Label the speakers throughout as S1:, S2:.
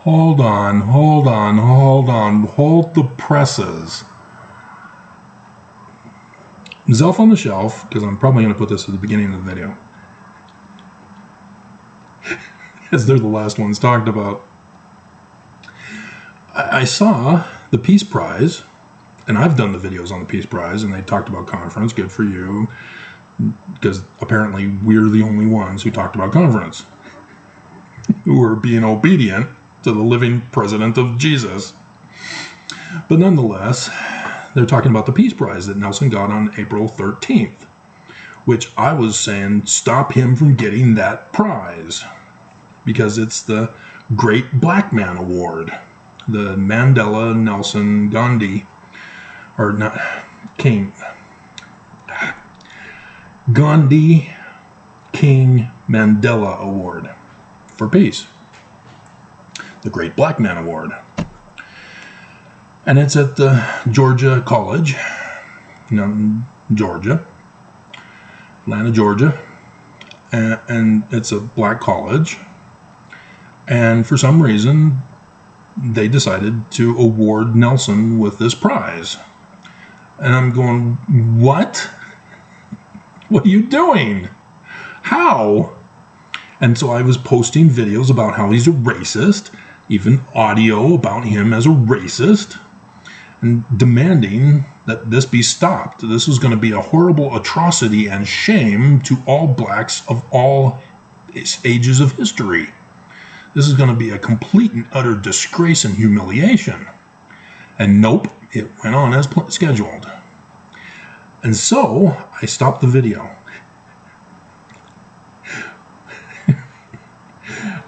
S1: Hold on. Hold the presses. Zelf on the shelf, because I'm probably going to put this at the beginning of the video, as they're the last ones talked about. I saw the Peace Prize, and I've done the videos on the Peace Prize, and they talked about conference. Good for you, because apparently we're the only ones who talked about conference, who are being obedient to the living president of Jesus. But nonetheless, they're talking about the Peace Prize that Nelson got on April 13th, which I was saying stop him from getting that prize, because it's the Great Black Man Award, the Mandela Nelson Gandhi, or not, King, Gandhi King Mandela Award for peace, the Great Black Man Award. And it's at the Georgia College, Georgia, Atlanta, Georgia, and it's a black college. And for some reason, they decided to award Nelson with this prize. And I'm going, what? What are you doing? How? And so I was posting videos about how he's a racist, even audio about him as a racist, and demanding that this be stopped. This is going to be a horrible atrocity and shame to all blacks of all ages of history. This is going to be a complete and utter disgrace and humiliation. And nope, it went on as scheduled. And so I stopped the video.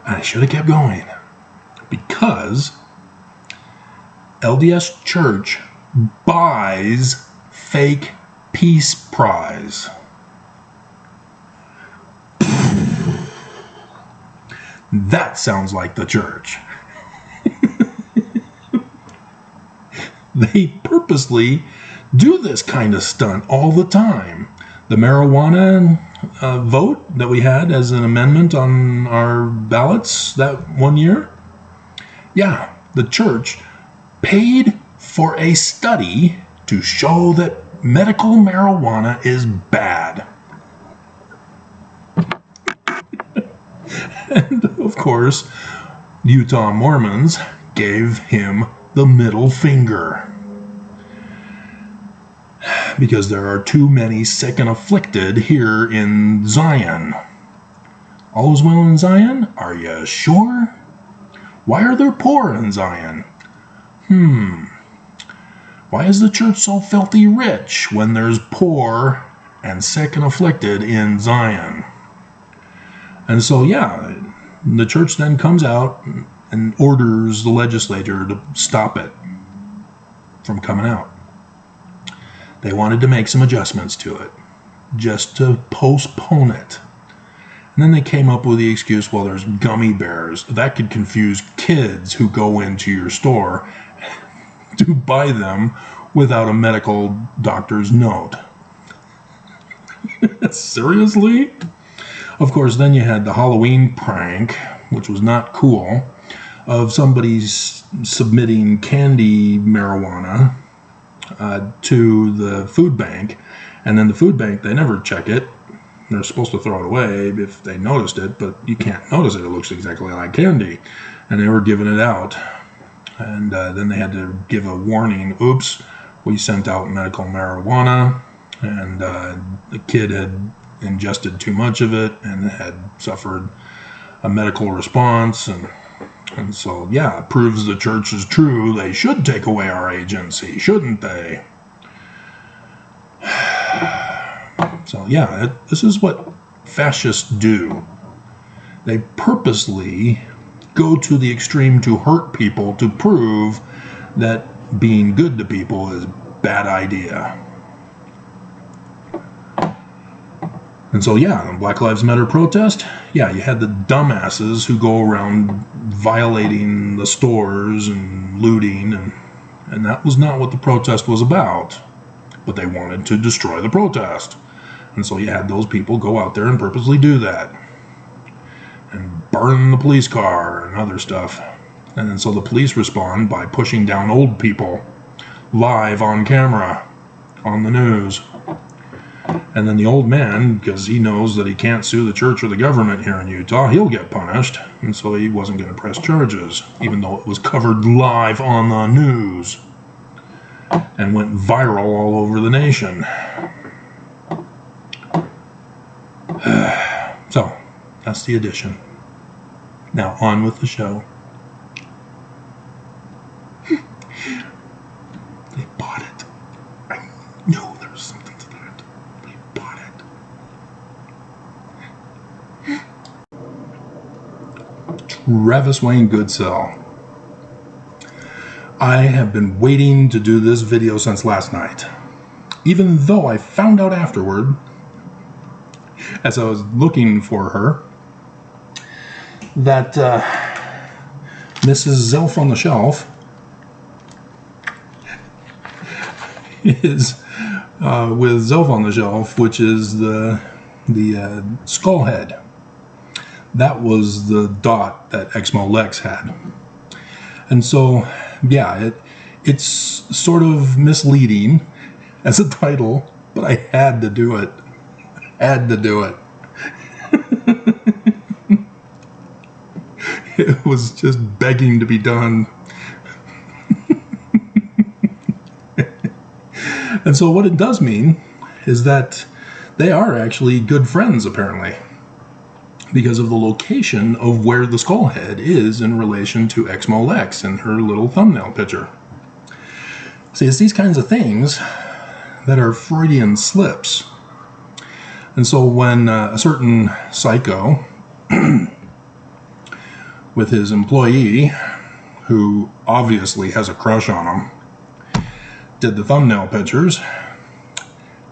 S1: I should have kept going, because LDS Church buys fake Peace Prize. That sounds like the church. They purposely do this kind of stunt all the time. The marijuana vote that we had as an amendment on our ballots that one year, yeah, the church paid for a study to show that medical marijuana is bad. And of course, Utah Mormons gave him the middle finger, because there are too many sick and afflicted here in Zion. All is well in Zion? Are you sure? Why are there poor in Zion? Why is the church so filthy rich when there's poor and sick and afflicted in Zion? And so, yeah, the church then comes out and orders the legislature to stop it from coming out. They wanted to make some adjustments to it, just to postpone it. And then they came up with the excuse, well, there's gummy bears. That could confuse kids who go into your store to buy them without a medical doctor's note. Seriously? Of course, then you had the Halloween prank, which was not cool, of somebody submitting candy marijuana to the food bank, and then the food bank, they never check it. They're supposed to throw it away if they noticed it, but you can't notice it. It looks exactly like candy. And they were giving it out. And then they had to give a warning. Oops, we sent out medical marijuana, and the kid had ingested too much of it and had suffered a medical response. And so, yeah, it proves the church is true. They should take away our agency, shouldn't they? So, yeah, this is what fascists do. They purposely go to the extreme to hurt people to prove that being good to people is a bad idea. And so, yeah, the Black Lives Matter protest, yeah, you had the dumbasses who go around violating the stores and looting, and that was not what the protest was about. But they wanted to destroy the protest. And so you had those people go out there and purposely do that. And burn the police car and other stuff. And then so the police respond by pushing down old people live on camera on the news. And then the old man, because he knows that he can't sue the church or the government here in Utah, he'll get punished. And so he wasn't going to press charges, even though it was covered live on the news and went viral all over the nation. So, that's the edition. Now, on with the show. They bought it. I knew there was something to that. They bought it. Travis Wayne Goodsell. I have been waiting to do this video since last night. Even though I found out afterward, as I was looking for her, that Mrs. Zelf on the Shelf is with Zelf on the Shelf, which is the skull head. That was the dot that Exmo Lex had. And so, yeah, it's sort of misleading as a title, but I had to do it. Had to do it. It was just begging to be done. And so what it does mean is that they are actually good friends, apparently, because of the location of where the skull head is in relation to Exmo Lex and her little thumbnail picture. See, it's these kinds of things that are Freudian slips. And so when a certain psycho with his employee, who obviously has a crush on him, did the thumbnail pictures,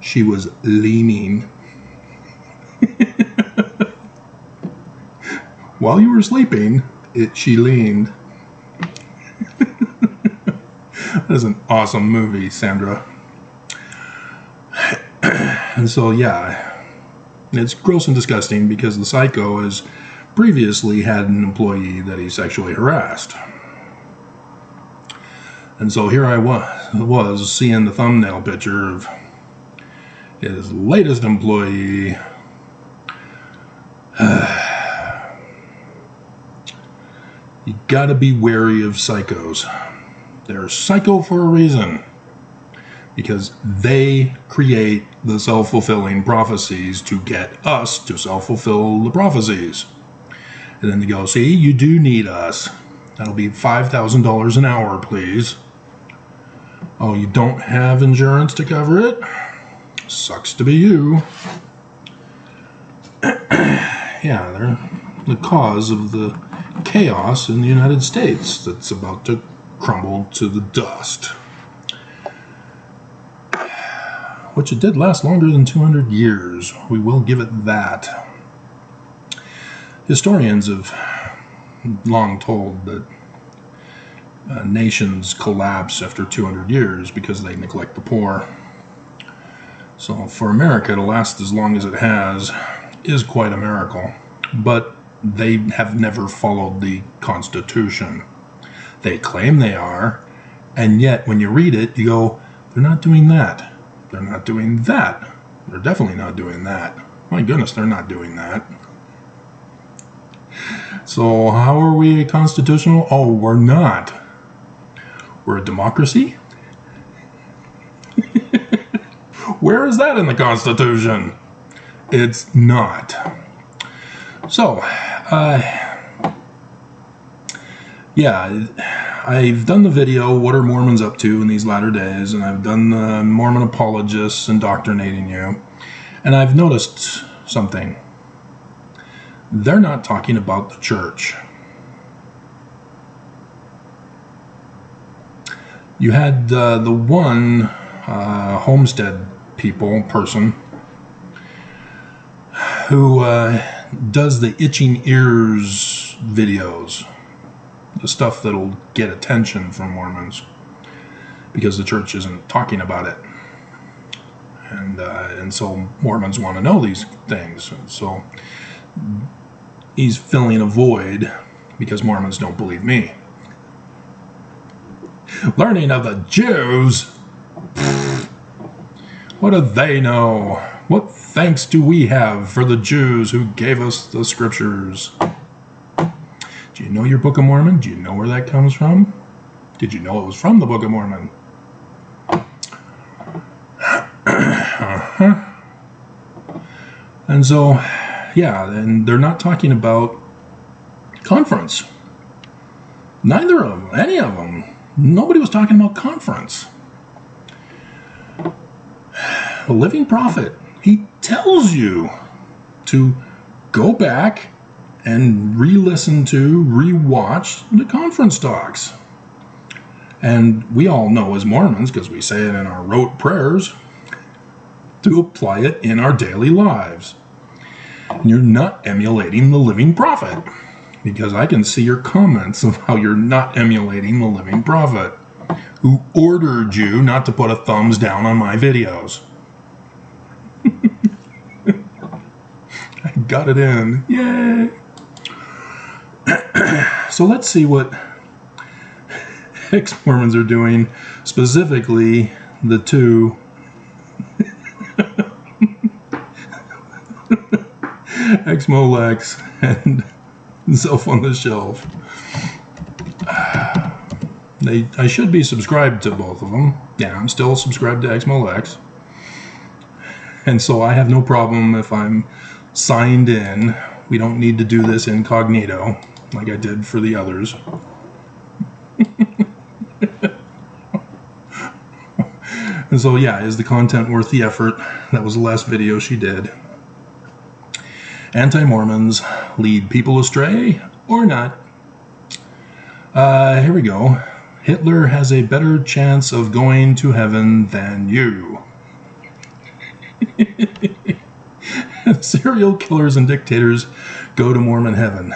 S1: she was leaning. While you were sleeping, she leaned. That is an awesome movie, Sandra. And so, yeah, it's gross and disgusting because the psycho has previously had an employee that he sexually harassed. And so here I was seeing the thumbnail picture of his latest employee. You gotta be wary of psychos. They're psycho for a reason. Because they create the self-fulfilling prophecies to get us to self-fulfill the prophecies. And then they go, see, you do need us. That'll be $5,000 an hour, please. Oh, you don't have insurance to cover it? Sucks to be you. Yeah, they're the cause of the chaos in the United States that's about to crumble to the dust. Which it did last longer than 200 years. We will give it that. Historians have long told that nations collapse after 200 years because they neglect the poor. So for America to last as long as it has is quite a miracle. But they have never followed the Constitution. They claim they are, and yet when you read it, you go, they're not doing that. They're not doing that. They're definitely not doing that. My goodness, they're not doing that. So how are we constitutional? Oh, we're not. We're a democracy? Where is that in the Constitution? It's not. So, yeah, I've done the video, what are Mormons up to in these latter days, and I've done the Mormon apologists indoctrinating you, and I've noticed something. They're not talking about the church. You had the one homestead person who does the itching ears videos, the stuff that'll get attention from Mormons because the church isn't talking about it, and so Mormons want to know these things. And so he's filling a void because Mormons don't believe me. Learning of the Jews? What do they know? What thanks do we have for the Jews who gave us the scriptures? Do you know your Book of Mormon? Do you know where that comes from? Did you know it was from the Book of Mormon? And so, yeah, and they're not talking about conference. Neither of them, any of them. Nobody was talking about conference. The living prophet, he tells you to go back and re-listen to, re-watch the conference talks. And we all know as Mormons, because we say it in our rote prayers, to apply it in our daily lives. And you're not emulating the living prophet, because I can see your comments of how you're not emulating the living prophet, who ordered you not to put a thumbs down on my videos. I got it in. Yay! So let's see what ex-Mormons are doing, specifically the two ex-Molex and Self on the Shelf. I should be subscribed to both of them. Yeah, I'm still subscribed to ex-Molex. And so I have no problem if I'm signed in. We don't need to do this incognito like I did for the others. And so, yeah, is the content worth the effort? That was the last video she did. Anti-Mormons lead people astray or not? Here we go. Hitler has a better chance of going to heaven than you. Serial killers and dictators go to Mormon heaven.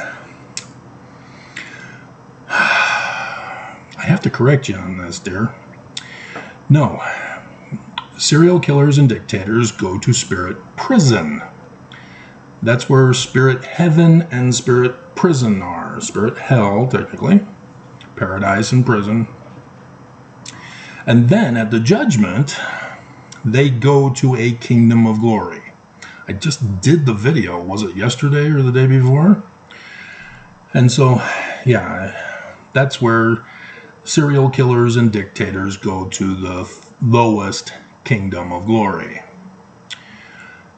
S1: I have to correct you on this, dear. No. Serial killers and dictators go to spirit prison. That's where spirit heaven and spirit prison are. Spirit hell, technically. Paradise and prison. And then at the judgment, they go to a kingdom of glory. I just did the video. Was it yesterday or the day before? And so, yeah, that's where serial killers and dictators go to the lowest kingdom of glory,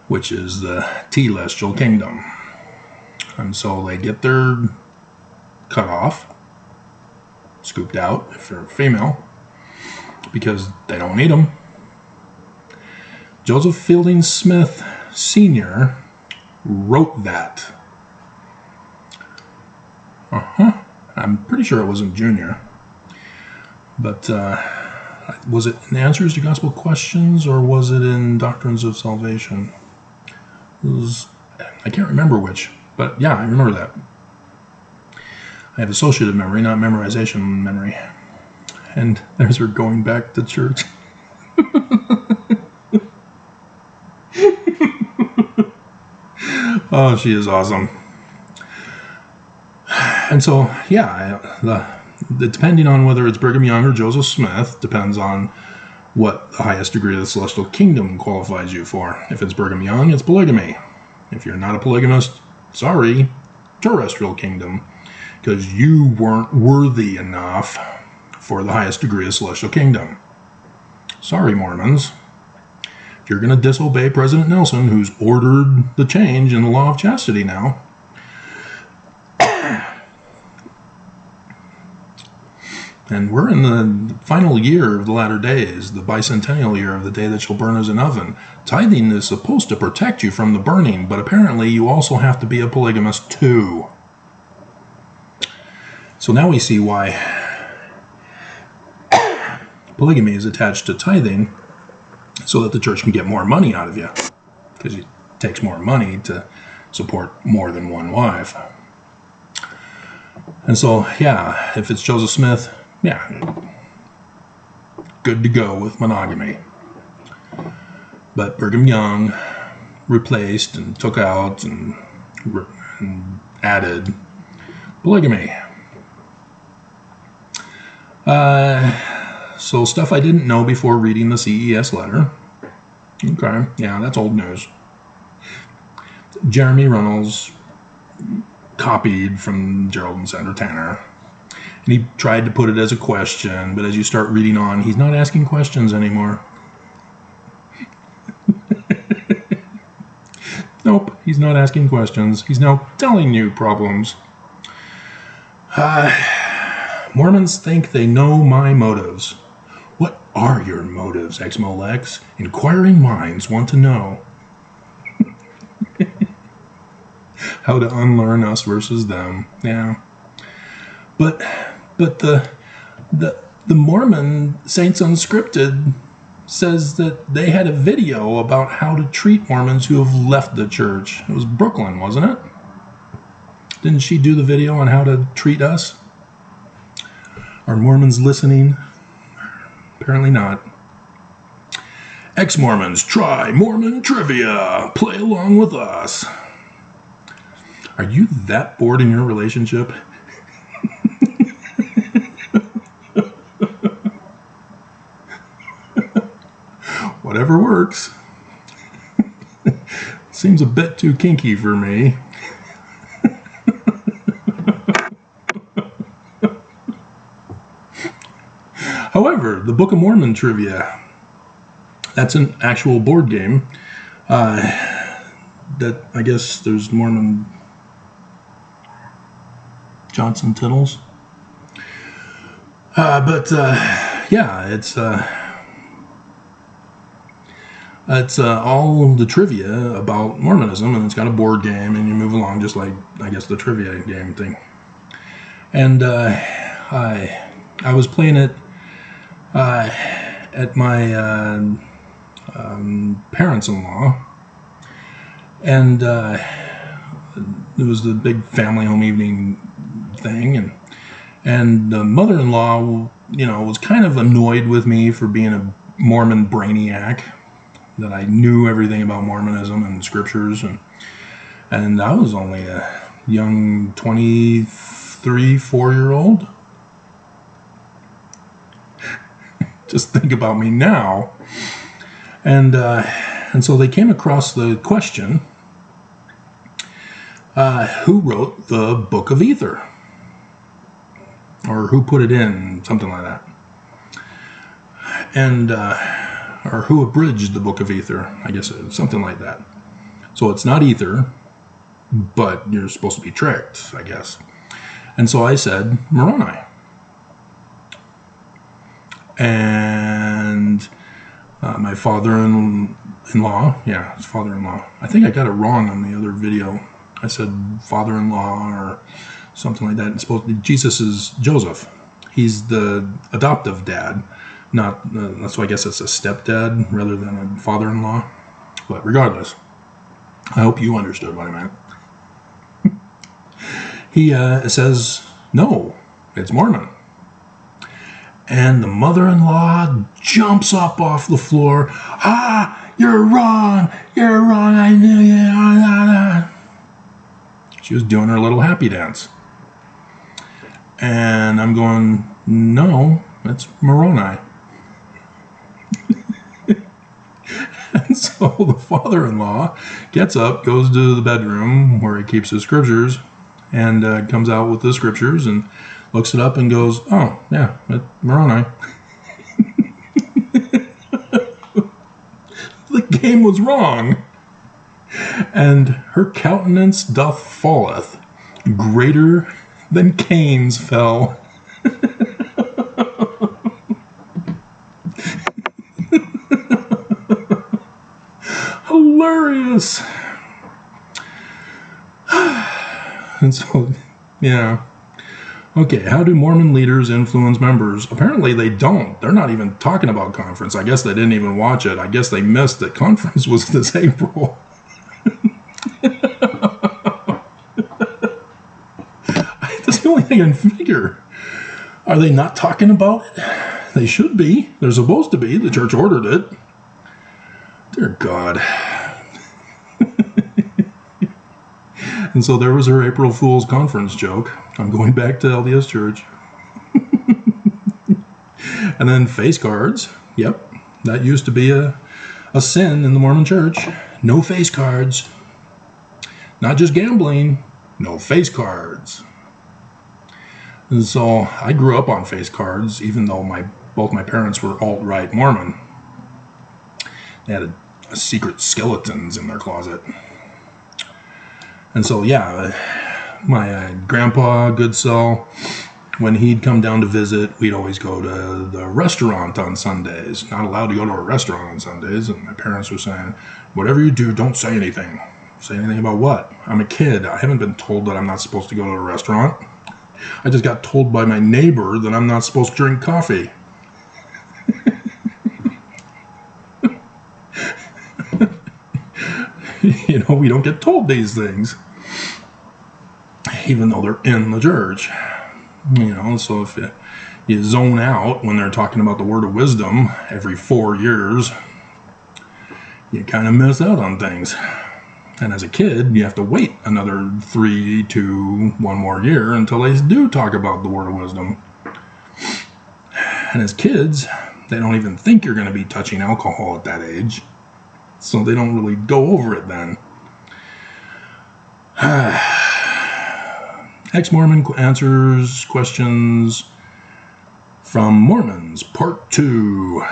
S1: which is the telestial kingdom. And so they get their cut off, scooped out if they're female, because they don't need them. Joseph Fielding Smith Sr. wrote that. I'm pretty sure it wasn't Junior. But was it in Answers to Gospel Questions or was it in Doctrines of Salvation? I can't remember which, but yeah, I remember that. I have associative memory, not memorization memory. And there's her going back to church. Oh, she is awesome. And so, yeah, depending on whether it's Brigham Young or Joseph Smith, depends on what the highest degree of the celestial kingdom qualifies you for. If it's Brigham Young, it's polygamy. If you're not a polygamist, sorry, terrestrial kingdom, because you weren't worthy enough for the highest degree of celestial kingdom. Sorry, Mormons. If you're going to disobey President Nelson, who's ordered the change in the law of chastity now, and we're in the final year of the latter days, the bicentennial year of the day that shall burn as an oven. Tithing is supposed to protect you from the burning, but apparently you also have to be a polygamist too. So now we see why polygamy is attached to tithing, so that the church can get more money out of you, because it takes more money to support more than one wife. And so, yeah, if it's Joseph Smith, yeah, good to go with monogamy. But Brigham Young replaced and took out and added polygamy. So stuff I didn't know before reading the CES letter. Okay, yeah, that's old news. Jeremy Runnels copied from Gerald and Sandra Tanner. And he tried to put it as a question, but as you start reading on, he's not asking questions anymore. Nope, he's not asking questions. He's now telling you problems. Mormons think they know my motives. What are your motives, Exmolex? Inquiring minds want to know. How to unlearn us versus them. Yeah. But the Mormon Saints Unscripted says that they had a video about how to treat Mormons who have left the church. It was Brooklyn, wasn't it? Didn't she do the video on how to treat us? Are Mormons listening? Apparently not. Ex-Mormons try Mormon trivia. Play along with us. Are you that bored in your relationship? Whatever works. Seems a bit too kinky for me. However, the Book of Mormon trivia, that's an actual board game that I guess there's Mormon Johnson Tittles. Yeah, it's all the trivia about Mormonism, and it's got a board game, and you move along just like, I guess, the trivia game thing. And I was playing it at my parents-in-law, and it was the big family home evening thing, and the mother-in-law, was kind of annoyed with me for being a Mormon brainiac, that I knew everything about Mormonism and scriptures, and I was only a young 23, 4-year-old. Just think about me now. And so they came across the question, who wrote the Book of Ether? Or who put it in, something like that. And or who abridged the Book of Ether, I guess, something like that. So it's not Ether, but you're supposed to be tricked, I guess. And so I said Moroni. And my father-in-law, his father-in-law. I think I got it wrong on the other video. I said father-in-law or something like that. It's supposed to be, Jesus is Joseph. He's the adoptive dad. Not so I guess it's a stepdad rather than a father-in-law. But regardless, I hope you understood what I meant. He says, no, it's Mormon. And the mother-in-law jumps up off the floor. You're wrong. You're wrong. I knew you. She was doing her little happy dance. And I'm going, no, it's Moroni. And so the father-in-law gets up, goes to the bedroom where he keeps his scriptures, and comes out with the scriptures and looks it up and goes, oh, yeah, it's Moroni. The game was wrong. And her countenance doth falleth, greater than Cain's fell. Hilarious. And so, yeah. Okay, how do Mormon leaders influence members? Apparently they don't. They're not even talking about conference. I guess they didn't even watch it. I guess they missed that conference was this April. That's the only thing I can figure. Are they not talking about it? They should be. They're supposed to be. The church ordered it. Dear God. And so there was her April Fool's conference joke. I'm going back to LDS Church. And then face cards. Yep, that used to be a sin in the Mormon church. No face cards. Not just gambling, no face cards. And so I grew up on face cards, even though both my parents were alt-right Mormon. They had a secret skeletons in their closet. And so, yeah, my grandpa, good soul, when he'd come down to visit, we'd always go to the restaurant on Sundays. Not allowed to go to a restaurant on Sundays. And my parents were saying, whatever you do, don't say anything. Say anything about what? I'm a kid. I haven't been told that I'm not supposed to go to a restaurant. I just got told by my neighbor that I'm not supposed to drink coffee. You know, we don't get told these things, even though they're in the church. You know, so if you zone out when they're talking about the word of wisdom every 4 years, you kind of miss out on things. And as a kid, you have to wait another 3 to 1 more year until they do talk about the word of wisdom. And as kids, they don't even think you're going to be touching alcohol at that age. So they don't really go over it then. Ex-Mormon answers questions from Mormons, Part 2.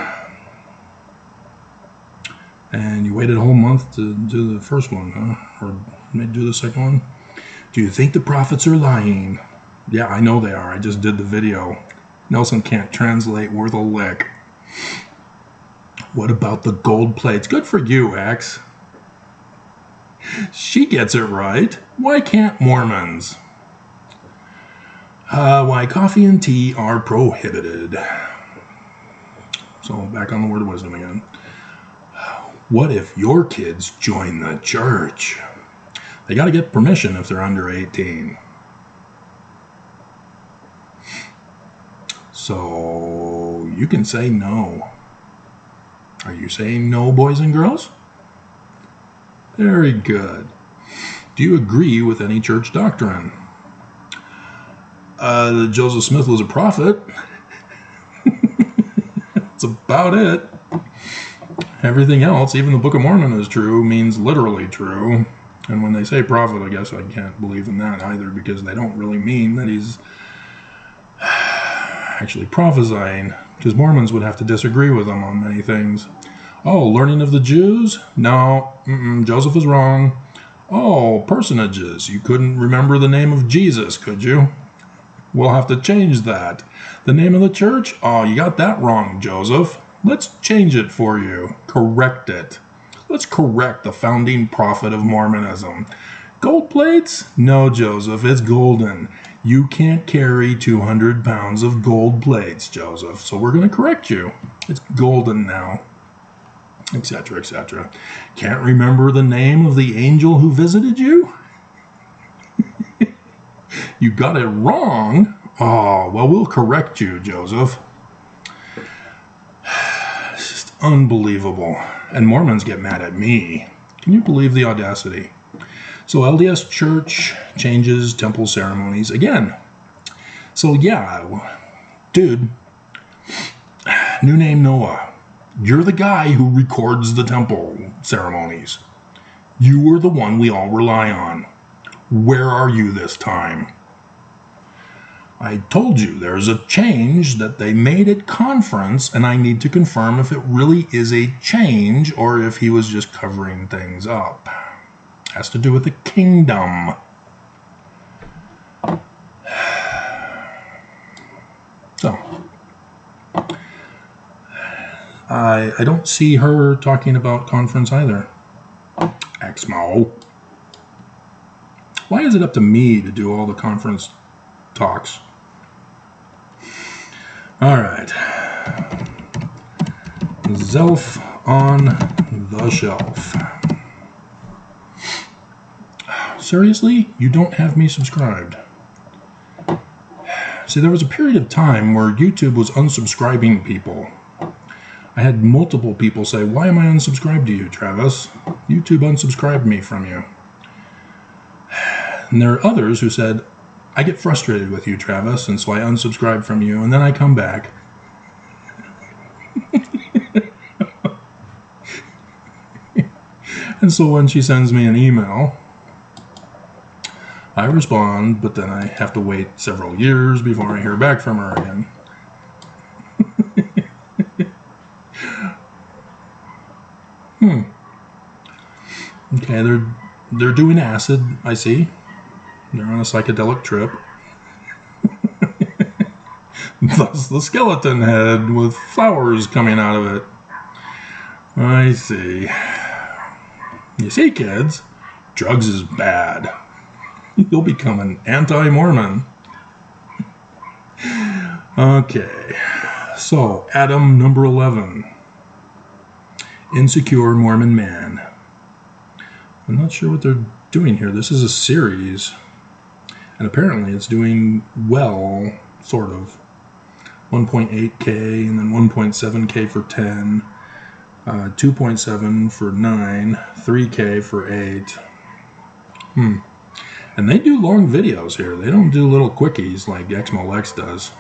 S1: And you waited a whole month to do the first one, huh? Or maybe do the second one? Do you think the prophets are lying? Yeah, I know they are. I just did the video. Nelson can't translate worth a lick. What about the gold plates? Good for you, X. She gets it right. Why can't Mormons? Why coffee and tea are prohibited. So back on the word of wisdom again. What if your kids join the church? They got to get permission if they're under 18. So you can say no. Are you saying no, boys and girls? Very good. Do you agree with any church doctrine? That Joseph Smith was a prophet. That's about it. Everything else, even the Book of Mormon is true, means literally true. And when they say prophet, I guess I can't believe in that either, because they don't really mean that he's actually prophesying, because Mormons would have to disagree with them on many things. Oh, learning of the Jews? No, Joseph is wrong. Oh, personages. You couldn't remember the name of Jesus, could you? We'll have to change that. The name of the church? Oh, you got that wrong, Joseph. Let's change it for you. Correct it. Let's correct the founding prophet of Mormonism. Gold plates? No, Joseph, it's golden. You can't carry 200 pounds of gold plates, Joseph. So we're going to correct you. It's golden now. Etc., etc. Can't remember the name of the angel who visited you? You got it wrong? Oh, well, we'll correct you, Joseph. It's just unbelievable. And Mormons get mad at me. Can you believe the audacity? So LDS Church changes temple ceremonies again. So yeah, dude, new name Noah. You're the guy who records the temple ceremonies. You are the one we all rely on. Where are you this time? I told you there's a change that they made at conference, and I need to confirm if it really is a change or if he was just covering things up. Has to do with the kingdom. So, I don't see her talking about conference either. Exmo. Why is it up to me to do all the conference talks? All right. Zelf on the shelf. Seriously? You don't have me subscribed. See, there was a period of time where YouTube was unsubscribing people. I had multiple people say, why am I unsubscribed to you, Travis? YouTube unsubscribed me from you. And there are others who said, I get frustrated with you, Travis, and so I unsubscribe from you, and then I come back. And so when she sends me an email, I respond, but then I have to wait several years before I hear back from her again. Okay, they're doing acid, I see. They're on a psychedelic trip. Thus the skeleton head with flowers coming out of it. I see. You see, kids, drugs is bad. You'll become an anti-Mormon. Okay, so Adam number 11. Insecure Mormon man. I'm not sure what they're doing here. This is a series, and apparently it's doing well, sort of. 1.8K and then 1.7K for 10, 2.7 for 9, 3K for 8. And they do long videos here. They don't do little quickies like Exmo does.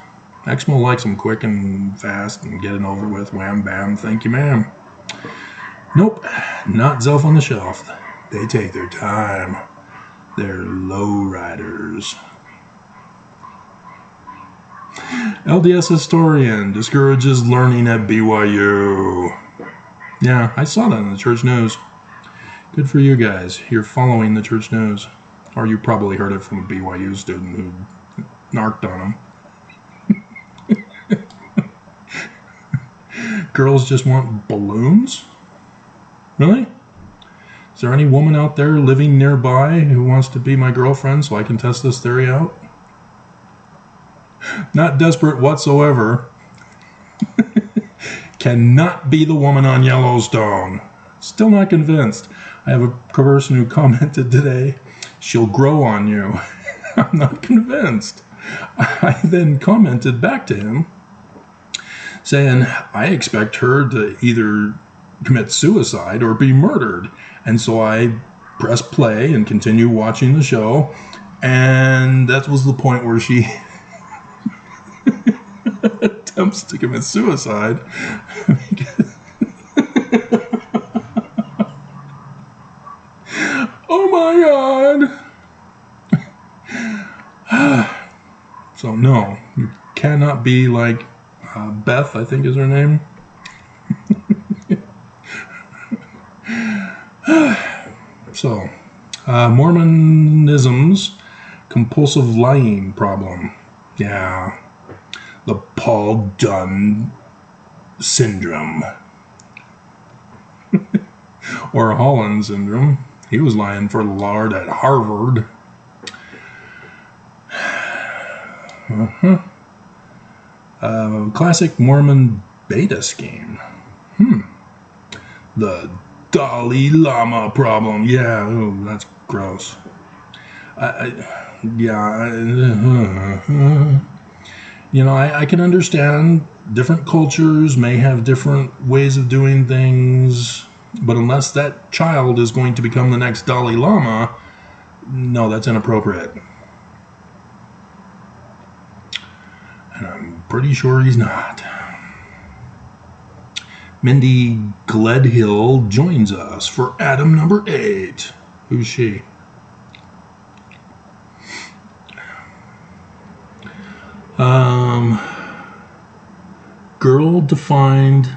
S1: Exmo likes them quick and fast and get it over with. Wham, bam, thank you, ma'am. Nope, not Zelf on the Shelf. They take their time. They're low riders. LDS historian discourages learning at BYU. Yeah, I saw that in the church news. Good for you guys. You're following the church news. Or you probably heard it from a BYU student who narked on them. Girls just want balloons? Really? Is there any woman out there living nearby who wants to be my girlfriend so I can test this theory out? Not desperate whatsoever. Cannot be the woman on Yellowstone. Still not convinced. I have a person who commented today, she'll grow on you. I'm not convinced. I then commented back to him saying, I expect her to either commit suicide or be murdered. And so I press play and continue watching the show. And that was the point where she attempts to commit suicide. Oh my God. So no, you cannot be like Beth, I think is her name. So, Mormonism's compulsive lying problem. Yeah. The Paul Dunn syndrome. Or Holland syndrome. He was lying for the Lord at Harvard. Classic Mormon beta scheme. The Dalai Lama problem. Yeah, ooh, that's gross. You know, I can understand different cultures may have different ways of doing things, but unless that child is going to become the next Dalai Lama, no, that's inappropriate. And I'm pretty sure he's not. Mindy Gledhill joins us for Adam number 8. Who's she? Girl-defined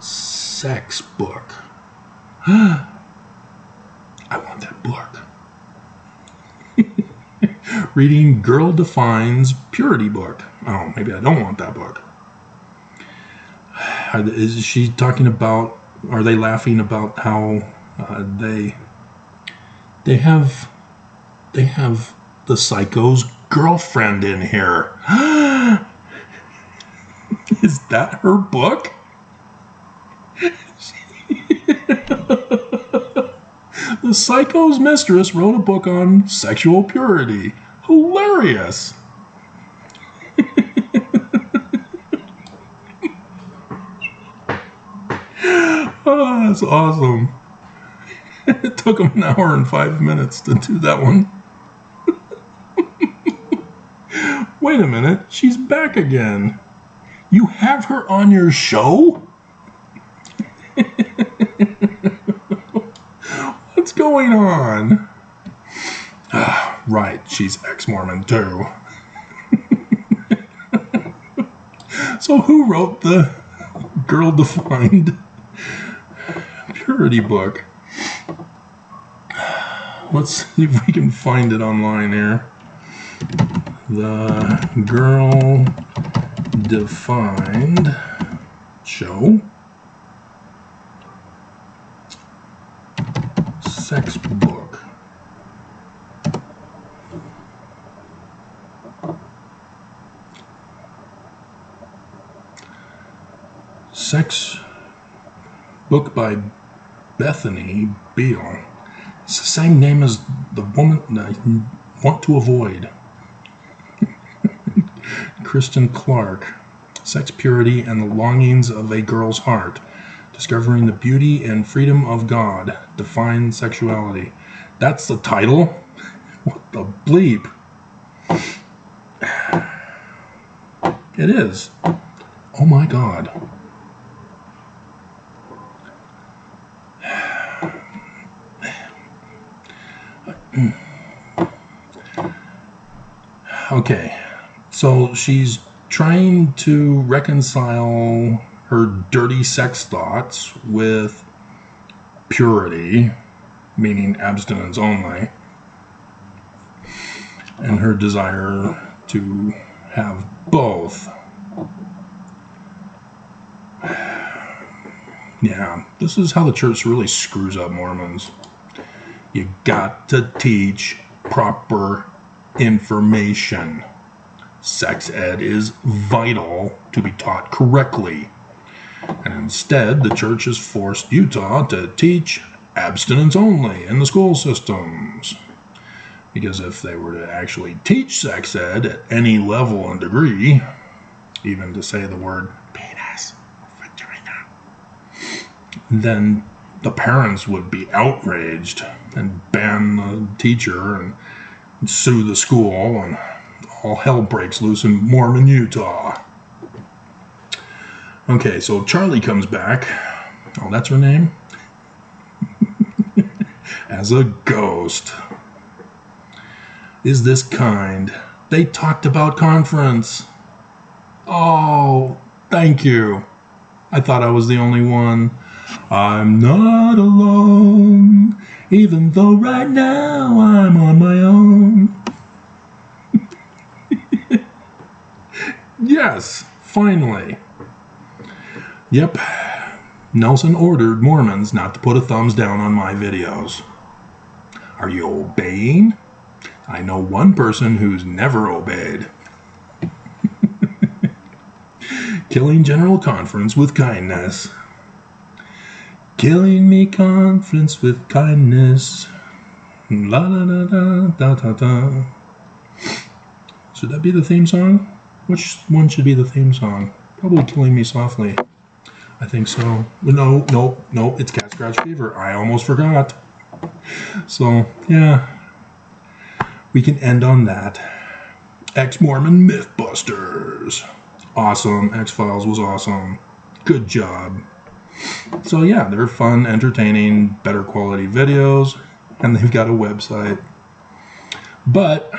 S1: sex book. I want that book. Reading Girl Defines Purity book. Oh, maybe I don't want that book. Is she talking about, are they laughing about how they have the psycho's girlfriend in here? Is that her book? The psycho's mistress wrote a book on sexual purity. Hilarious. Oh, that's awesome. It took him an hour and 5 minutes to do that one. Wait a minute, she's back again. You have her on your show? going on? Right, she's ex-Mormon too. So who wrote the girl-defined purity book? Let's see if we can find it online here. The girl-defined show. Sex book. Sex book by Bethany Beale. It's the same name as the woman I want to avoid. Kristen Clark. Sex Purity and the Longings of a Girl's Heart. Discovering the Beauty and Freedom of God. Define Sexuality. That's the title? What the bleep? It is. Oh my God. Okay, so she's trying to reconcile her dirty sex thoughts with purity, meaning abstinence only, and her desire to have both. Yeah, this is how the church really screws up Mormons. You got to teach proper information. Sex ed is vital to be taught correctly. And instead, the church has forced Utah to teach abstinence only in the school systems. Because if they were to actually teach sex ed at any level and degree, even to say the word penis or vagina, then the parents would be outraged and ban the teacher and sue the school, and all hell breaks loose in Mormon Utah. Okay, so Charlie comes back. Oh, that's her name? As a ghost. Is this kind? They talked about conference. Oh, thank you. I thought I was the only one. I'm not alone, even though right now I'm on my own. Yes, finally. Yep, Nelson ordered Mormons not to put a thumbs down on my videos. Are you obeying? I know one person who's never obeyed. Killing General Conference with kindness. Killing me conference with kindness. La la la la da da da. Should that be the theme song? Which one should be the theme song? Probably Killing Me Softly. I think so. No, it's Cat Scratch Fever. I almost forgot. So, yeah. We can end on that. Ex-Mormon Mythbusters. Awesome. X-Files was awesome. Good job. So yeah, they're fun, entertaining, better quality videos, and they've got a website. But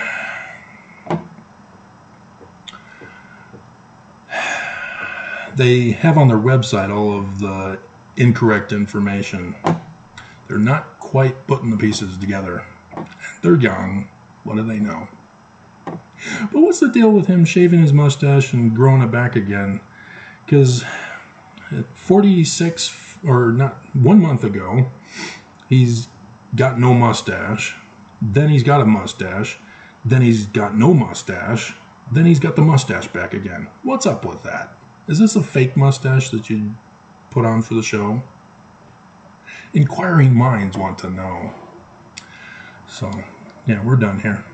S1: they have on their website all of the incorrect information. They're not quite putting the pieces together. They're young. What do they know? But what's the deal with him shaving his mustache and growing it back again? Because at 46, or not, 1 month ago, he's got no mustache. Then he's got a mustache. Then he's got no mustache. Then he's got the mustache back again. What's up with that? Is this a fake mustache that you put on for the show? Inquiring minds want to know. So, yeah, we're done here.